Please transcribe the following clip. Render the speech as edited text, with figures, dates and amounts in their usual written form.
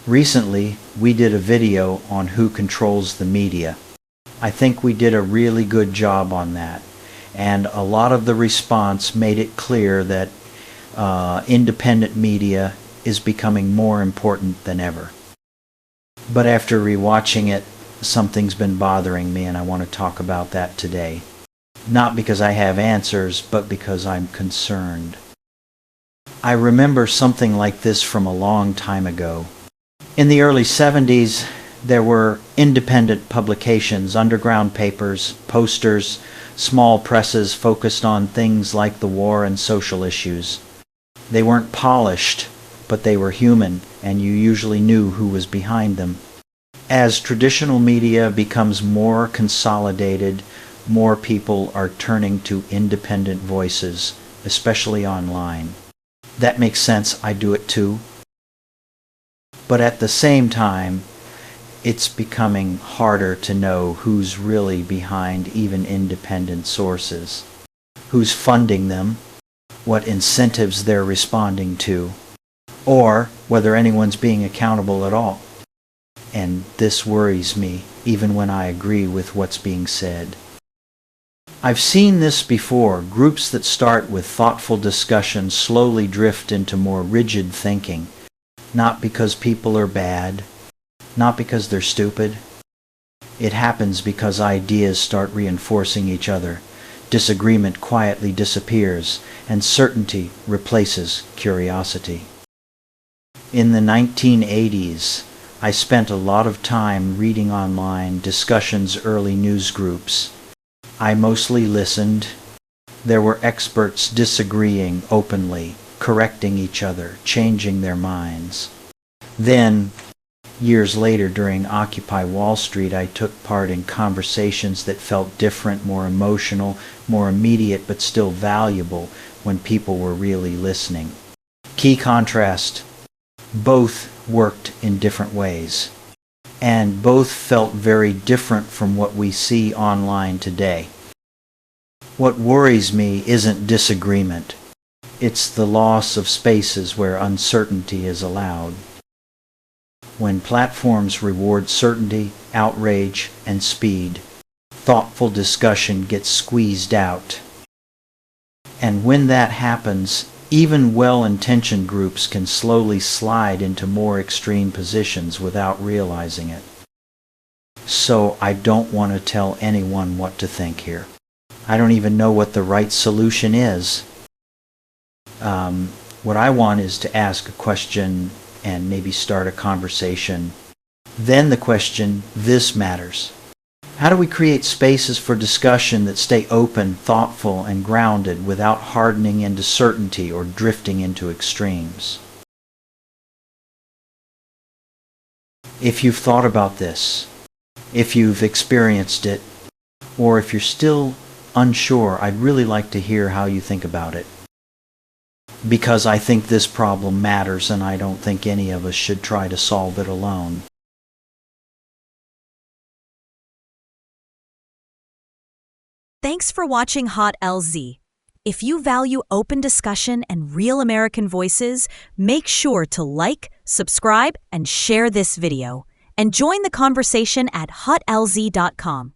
Recently, we did a video on who controls the media. I think we did a really good job on that, and a lot of the response made it clear that independent media is becoming more important than ever. But after rewatching it, something's been bothering me, and I want to talk about that today. Not because I have answers, but because I'm concerned. I remember something like this from a long time ago. In the early 70s, there were independent publications, underground papers, posters, small presses focused on things like the war and social issues. They weren't polished, but they were human, and you usually knew who was behind them. As traditional media becomes more consolidated, more people are turning to independent voices, especially online. That makes sense, I do it too. But at the same time, it's becoming harder to know who's really behind even independent sources, who's funding them, what incentives they're responding to, or whether anyone's being accountable at all. And this worries me, even when I agree with what's being said. I've seen this before. Groups that start with thoughtful discussion slowly drift into more rigid thinking, not because people are bad, not because they're stupid. It happens because ideas start reinforcing each other. Disagreement quietly disappears, and certainty replaces curiosity. In the 1980s, I spent a lot of time reading online discussions early news groups. I mostly listened. There were experts disagreeing openly, correcting each other, changing their minds. Then, years later during Occupy Wall Street, I took part in conversations that felt different, more emotional, more immediate, but still valuable when people were really listening. Key contrast. Both worked in different ways, and both felt very different from what we see online today. What worries me isn't disagreement. It's the loss of spaces where uncertainty is allowed. When platforms reward certainty, outrage, and speed, thoughtful discussion gets squeezed out. And when that happens, even well-intentioned groups can slowly slide into more extreme positions without realizing it. So I don't want to tell anyone what to think here. I don't even know what the right solution is. What I want is to ask a question and maybe start a conversation. Then the question, this matters. How do we create spaces for discussion that stay open, thoughtful, and grounded without hardening into certainty or drifting into extremes? If you've thought about this, if you've experienced it, or if you're still unsure, I'd really like to hear how you think about it. Because I think this problem matters, and I don't think any of us should try to solve it alone. Thanks for watching Hot LZ. If you value open discussion and real American voices, make sure to like, subscribe, and share this video. And join the conversation at hotlz.com.